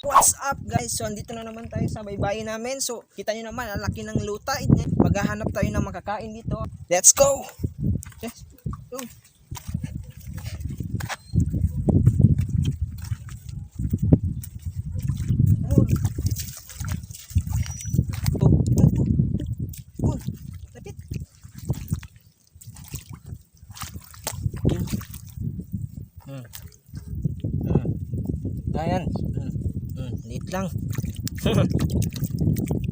What's up guys? So andito na naman tayo sa baybayin namin. So kita nyo naman, ang laki ng luta. Maghahanap tayo ng makakain dito. Let's go! Let's go! Lapit! Ayan. Liit lang.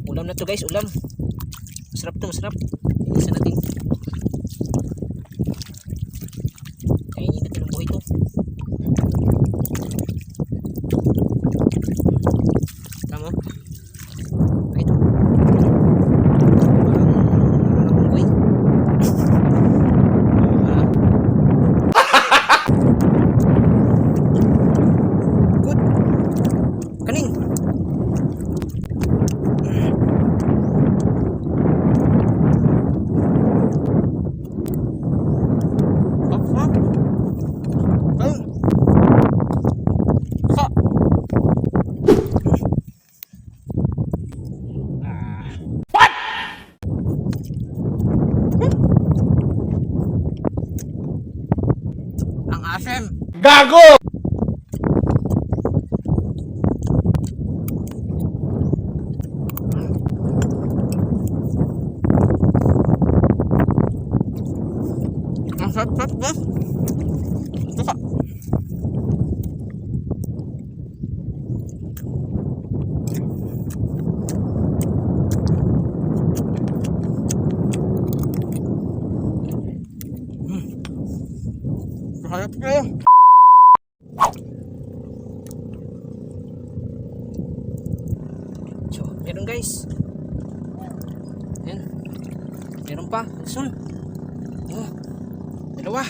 Ulam na to guys, ulam. Masarap to, masarap. Isa natin. Kainin natin ang buhay to. Tama? Ay ito. Parang buhay. Good. Kaning. Ang asim. Gago! Ang sarap guys. Suka. Sarap kayo. So, meron guys. Ayan. Meron pa. Sun. Oh. Dalawa.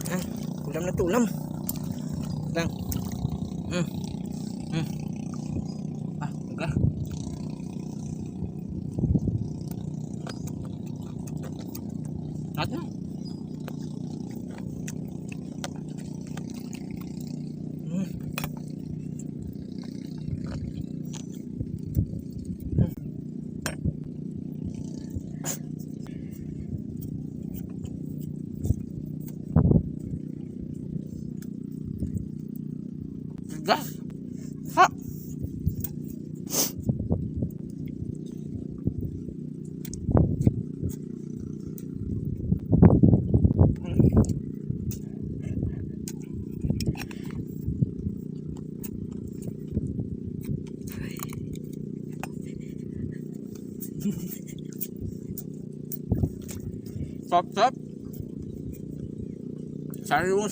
Ayan. Ulam na to, ulam. Lang. Agad. At na. Gas. Ha. Sap. Sariwa.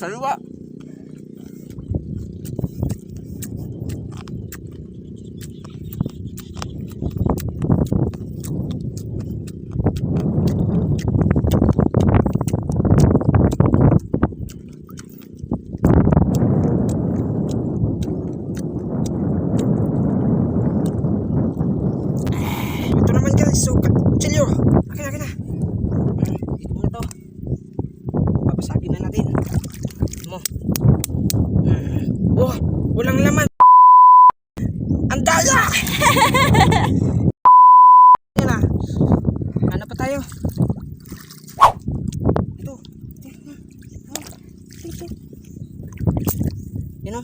Ito naman guys, so chilyo. Akin na. Ito mo na to. Babasagin na natin. Mo. Oh, walang laman. Ang daya! Yan na. Ano pa tayo? Ito. Yun o.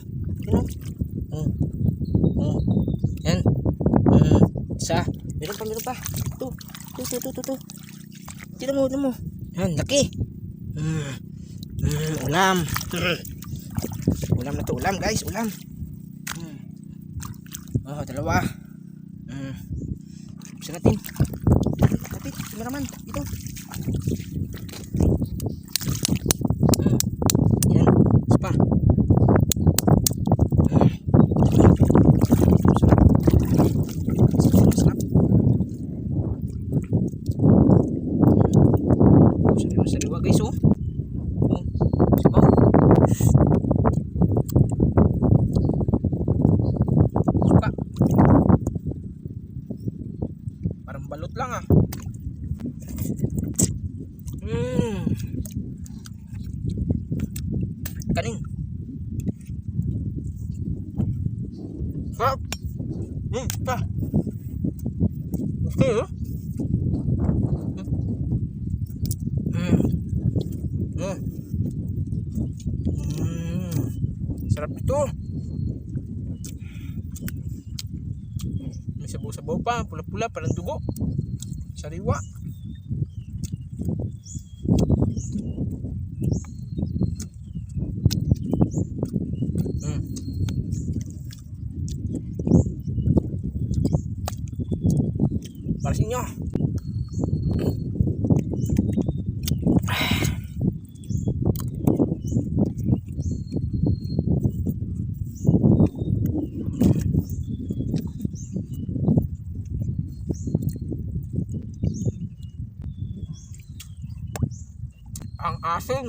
Yan. Isa. Meron pa. Ito. Tignan mo. Yan, laki. Ulam. Ulam na to, ulam guys, ulam. Oh, dalawa. Bisa natin. Kapit, cameraman. Ito. Yan, isa pa. Sariwa guys, oh. Suka. Parang balot lang ah. Sarap. Pa. Okay, oh. Sarap ito. May sabaw-sabaw pa, pula-pula, parang dugo. Sariwa. Para sa inyo. Ang asim.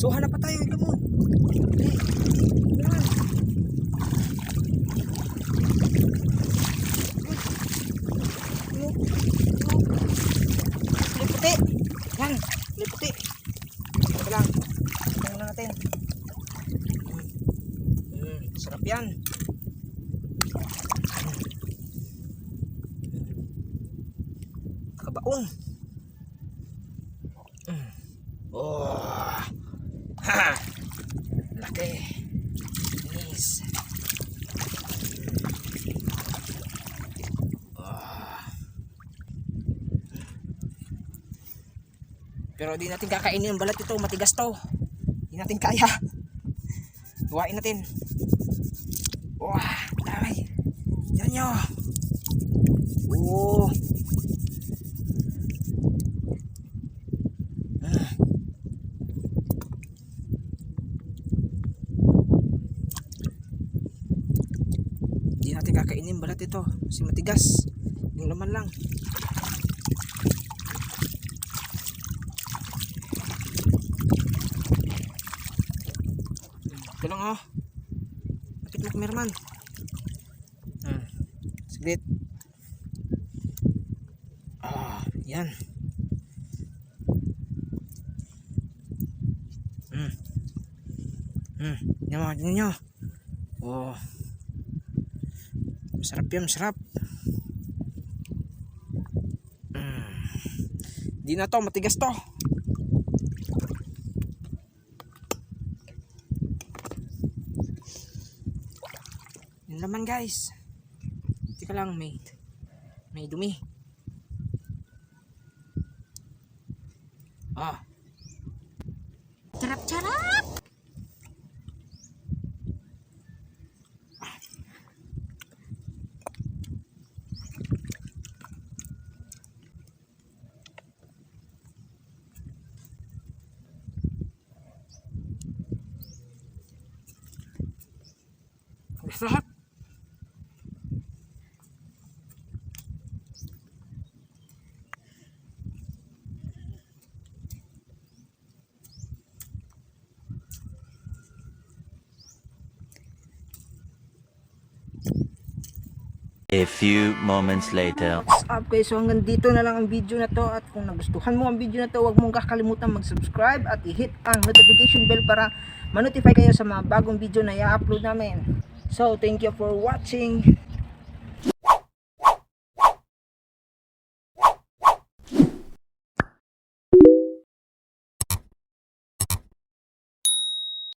So hanap pa tayo, gamon. Liputi. Yan, liputi. Ito lang. Tingnan na natin. Sarap yan. Kabaong. Oh. Ha. Laki. Nice. Pero di natin kakainin yung balat ito, matigas to. Di natin kaya. Huwain natin. Wah, dami. Yan nyo. Oh. Di natin kakainin yung balat ito kasi matigas. Yung laman lang. Ito lang oh. Lapit mo kamerman. Saglit. Yan. Yan nyo. Oh. Masarap yan, masarap. Di na to, matigas to. Yun naman guys. Tika lang, may dumi. Charap-charap. Sarap. A few moments later. What's up guys? So hanggang dito na lang ang video na to. At kung nagustuhan mo ang video na to, huwag mong kakalimutan mag-subscribe at i-hit ang notification bell para ma-notify kayo sa mga bagong video na i-upload namin. So thank you for watching.